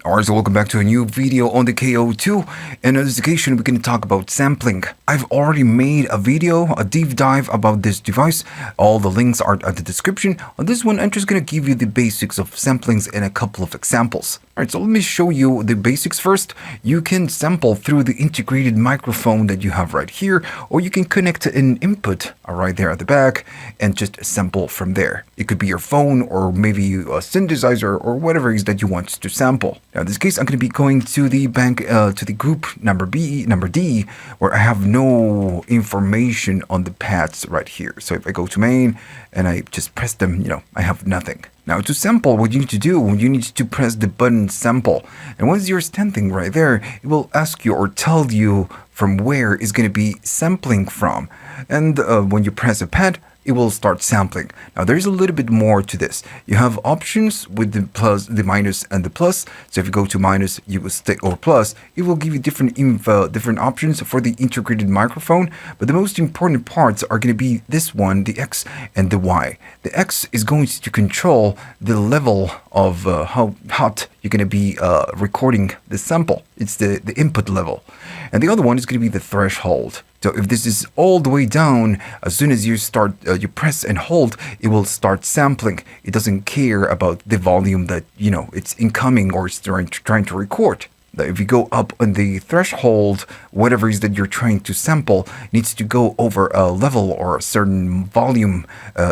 Alright, so welcome back to a new video on the KO2, and in this occasion we're going to talk about sampling. I've already made a video, a deep dive about this device. All the links are at the description. On this one, I'm just going to give you the basics of samplings and a couple of examples. Alright, so let me show you the basics first. You can sample through the integrated microphone that you have right here, or you can connect an input right there at the back and just sample from there. It could be your phone or maybe a synthesizer or whatever it is that you want to sample. Now in this case, I'm going to be going to the group number D, where I have no information on the pads right here. So if I go to main and I just press them, I have nothing. Now to sample, what you need to do, you need to press the button sample. And once you're standing right there, it will ask you or tell you from where it's going to be sampling from. And when you press a pad, it will start sampling. Now there's a little bit more to this. You have options with the plus, the minus, and the plus. So if you go to minus, you will stay, or plus, it will give you different options for the integrated microphone. But the most important parts are going to be this one, the X and the Y. The X is going to control the level of how hot you're going to be recording the sample. It's the input level. And the other one is going to be the threshold. So if this is all the way down, as soon as you start, you press and hold, it will start sampling. It doesn't care about the volume that, it's incoming or it's trying to record. If you go up on the threshold, whatever it is that you're trying to sample needs to go over a level or a certain volume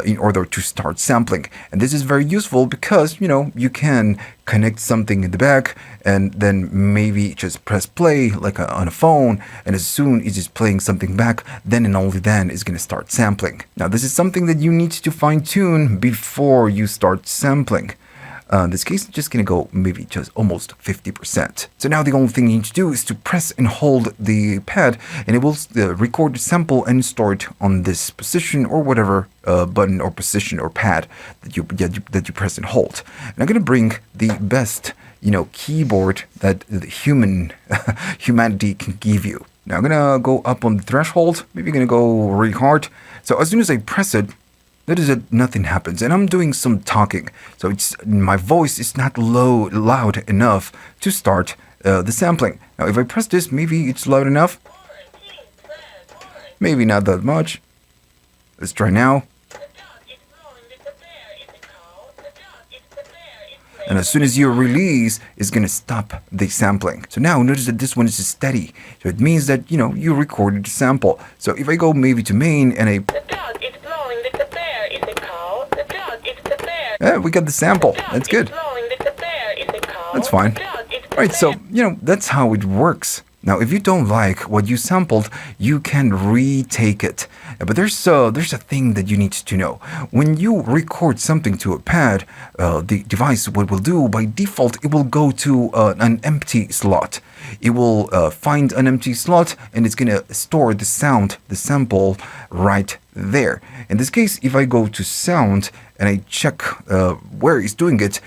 in order to start sampling. And this is very useful because, you can connect something in the back and then maybe just press play like on a phone, and as soon as it's playing something back, then and only then it's going to start sampling. Now this is something that you need to fine tune before you start sampling. In this case, I'm just going to go maybe just almost 50%. So now the only thing you need to do is to press and hold the pad, and it will record the sample and store it on this position or whatever button or position or pad that you press and hold. And I'm going to bring the best, keyboard that the humanity can give you. Now I'm going to go up on the threshold. Maybe I'm going to go really hard. So as soon as I press it, notice that nothing happens, and I'm doing some talking, so my voice is not loud enough to start the sampling. Now if I press this, maybe it's loud enough, maybe not that much. Let's try now. And as soon as you release, it's going to stop the sampling. So now notice that this one is steady, so it means that you recorded the sample. So if I go maybe to main and I we got the sample. That's good. That's fine. Right, so, that's how it works. Now, if you don't like what you sampled, you can retake it. But there's a thing that you need to know. When you record something to a pad, the device, what will do, by default, it will go to an empty slot. It will find an empty slot, and it's going to store the sound, the sample, right there. In this case, if I go to sound and I check where it's doing it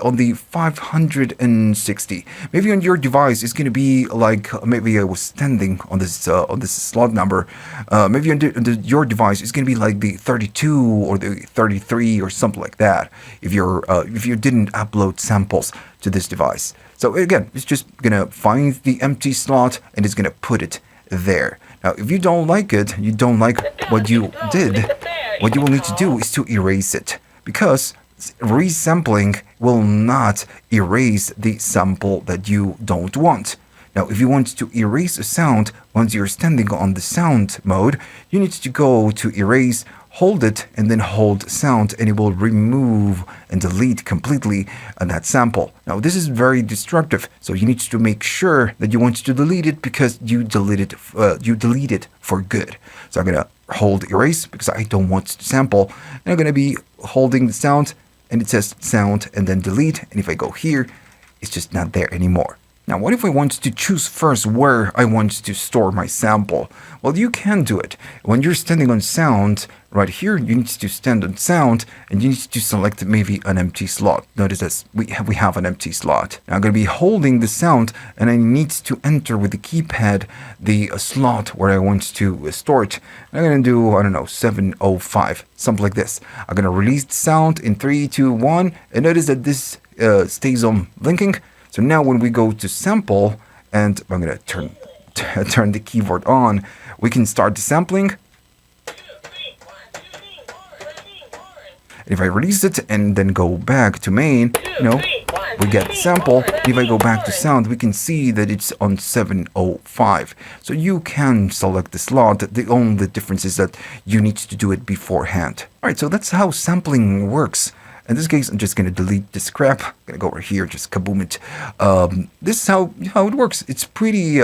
on the 560. Maybe on your device it's going to be like, maybe I was standing on this slot number. Maybe on your device it's going to be like the 32 or the 33 or something like that. If you didn't upload samples to this device. So again, it's just going to find the empty slot and it's going to put it there. Now, if you don't like it, you don't like what you did, what you will need to do is to erase it, because resampling will not erase the sample that you don't want. Now, if you want to erase a sound, once you're standing on the sound mode, you need to go to erase, hold it, and then hold sound, and it will remove and delete completely that sample. Now, this is very destructive, so you need to make sure that you want to delete it because you delete it for good. So I'm going to hold erase because I don't want to sample, and I'm going to be holding the sound, and it says sound, and then delete, and if I go here, it's just not there anymore. Now, what if I want to choose first where I want to store my sample? Well, you can do it. When you're standing on sound, right here, you need to stand on sound, and you need to select maybe an empty slot. Notice that we have an empty slot. Now, I'm going to be holding the sound, and I need to enter with the keypad the slot where I want to store it. I'm going to do, I don't know, 705, something like this. I'm going to release the sound in 3, 2, 1, and notice that this stays on blinking. So now when we go to sample, and I'm going to turn the keyboard on, we can start the sampling. If I release it and then go back to main, we get the sample. If I go back to sound, we can see that it's on 705. So you can select the slot. The only difference is that you need to do it beforehand. All right, so that's how sampling works. In this case, I'm just going to delete this crap. I'm going to go over here, just kaboom it. This is how it works. It's pretty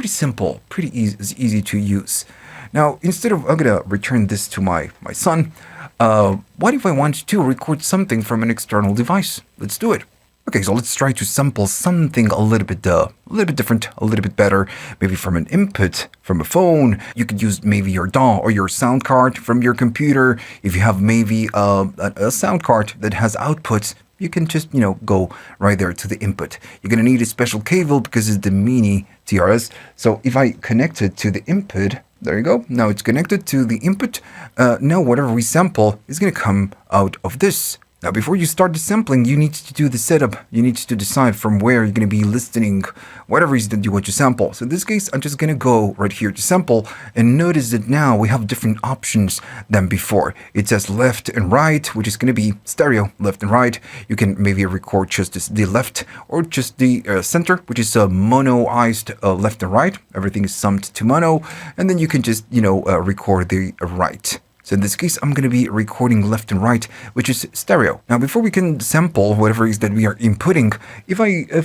simple, pretty easy to use. Now, instead of, I'm going to return this to my son. What if I want to record something from an external device? Let's do it. Okay, so let's try to sample something a little bit different, a little bit better, maybe from an input from a phone. You could use maybe your DAW or your sound card from your computer. If you have maybe a sound card that has outputs, you can just, go right there to the input. You're going to need a special cable because it's the mini TRS. So if I connect it to the input, there you go. Now it's connected to the input. Now whatever we sample is going to come out of this. Now, before you start the sampling, you need to do the setup. You need to decide from where you're going to be listening, whatever it is that you want to sample. So in this case, I'm just going to go right here to sample, and notice that now we have different options than before. It says left and right, which is going to be stereo, left and right. You can maybe record just the left or just the center, which is monoized left and right. Everything is summed to mono, and then you can just, record the right. So in this case, I'm going to be recording left and right, which is stereo. Now, before we can sample whatever it is that we are inputting, if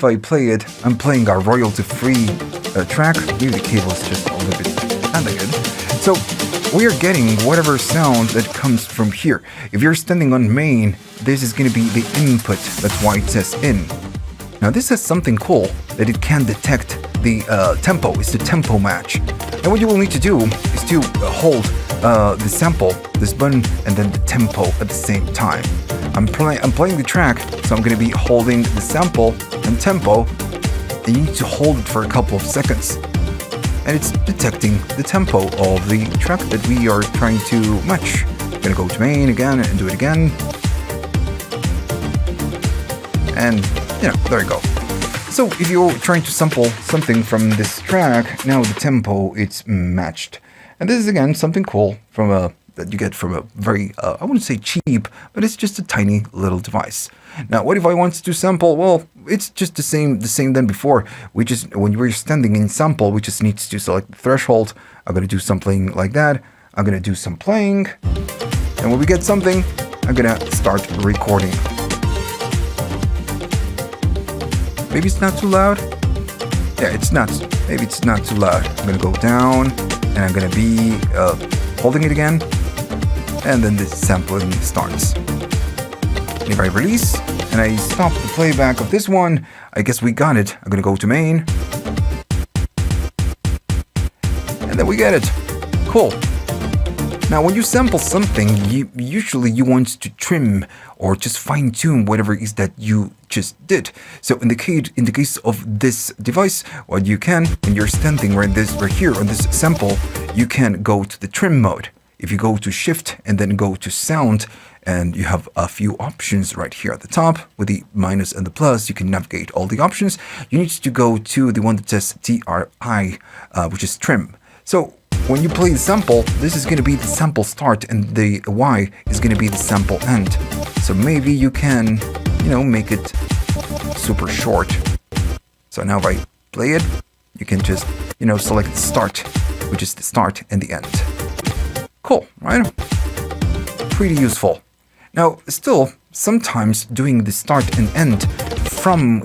I play it, I'm playing our royalty-free track. Maybe the cable is just a little bit not that good. So we are getting whatever sound that comes from here. If you're standing on main, this is going to be the input. That's why it says in. Now, this has something cool that it can detect the tempo. It's the tempo match. And what you will need to do is to hold the sample, this button, and then the tempo at the same time. I'm playing the track, so I'm going to be holding the sample and tempo, and you need to hold it for a couple of seconds. And it's detecting the tempo of the track that we are trying to match. I'm going to go to main again and do it again. And, there you go. So if you're trying to sample something from this track, now the tempo it's matched. And this is again something cool that you get from a very, I wouldn't say cheap, but it's just a tiny little device. Now, what if I want to sample? Well, it's just the same than before. When we're standing in sample, we just need to select the threshold. I'm going to do something like that. I'm going to do some playing. And when we get something, I'm going to start recording. Maybe it's not too loud. Yeah, it's not. Maybe it's not too loud. I'm going to go down, and I'm going to be holding it again. And then the sampling starts. If I release, and I stop the playback of this one, I guess we got it. I'm going to go to main. And then we get it. Cool. Now, when you sample something, usually you want to trim or just fine-tune whatever it is that you just did. So in the case of this device, what you can, when you're standing right here on this sample, you can go to the trim mode. If you go to shift and then go to sound, and you have a few options right here at the top with the minus and the plus, you can navigate all the options. You need to go to the one that says TRI, which is trim. So when you play the sample, this is going to be the sample start and the Y is going to be the sample end. So maybe you can, make it super short. So now if I play it, you can just, select the start, which is the start and the end. Cool, right? Pretty useful. Now, still, sometimes doing the start and end from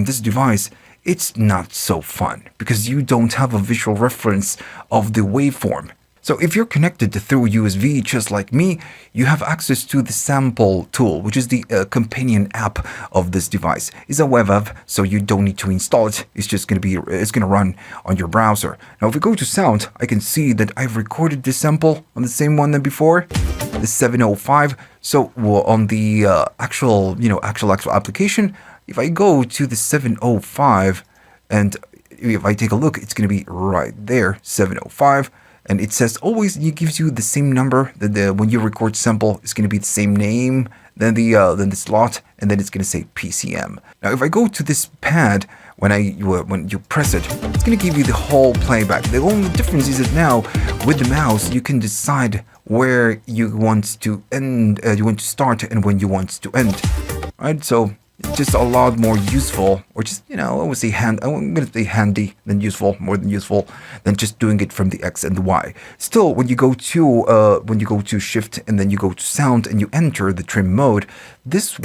this device, it's not so fun because you don't have a visual reference of the waveform. So if you're connected through USB just like me, you have access to the sample tool, which is the companion app of this device. It's a web app, so you don't need to install it. It's just going to run on your browser. Now, if we go to sound, I can see that I've recorded this sample on the same one than before, the 705. So on the actual application, if I go to the 705 and if I take a look, it's going to be right there, 705. and it says always, it gives you the same number. When you record sample, it's going to be the same name, then the slot, and then it's going to say PCM. Now if I go to this pad, when you press it, it's going to give you the whole playback. The only difference is that now with the mouse you can decide where you want to end, you want to start, and when you want to end. Right, so it's just a lot more useful, or just, I would say I'm going to say handy than useful, more than useful, than just doing it from the X and the Y. Still, when you go to Shift and then you go to Sound and you enter the trim mode, these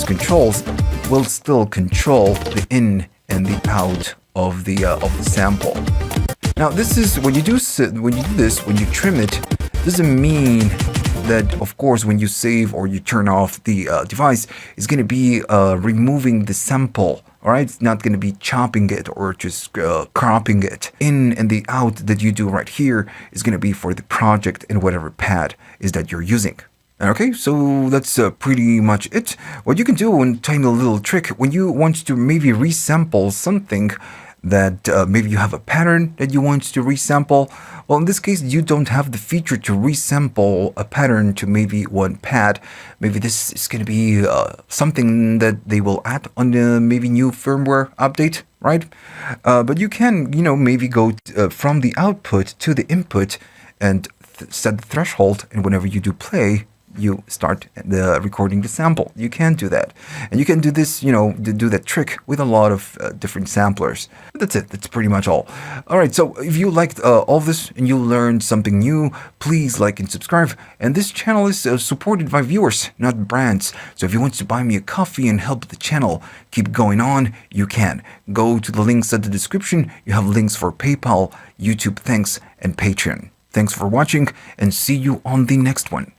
controls will still control the in and the out of the sample. Now, this is when you do this, when you trim it, doesn't mean that, of course, when you save or you turn off the device, it's going to be removing the sample. All right, it's not going to be chopping it or just cropping it. In and the out that you do right here is going to be for the project and whatever pad is that you're using. Okay, so that's pretty much it. What you can do, and tiny little trick, when you want to maybe resample something that maybe you have a pattern that you want to resample. Well, in this case, you don't have the feature to resample a pattern to maybe one pad. Maybe this is going to be something that they will add on the maybe new firmware update, right? But you can, maybe go from the output to the input and set the threshold, and whenever you do play, you start recording the sample. You can do that. And you can do this, do that trick with a lot of different samplers. But that's it. That's pretty much all. All right. So if you liked all this and you learned something new, please like and subscribe. And this channel is supported by viewers, not brands. So if you want to buy me a coffee and help the channel keep going on, you can. Go to the links at the description. You have links for PayPal, YouTube Thanks, and Patreon. Thanks for watching, and see you on the next one.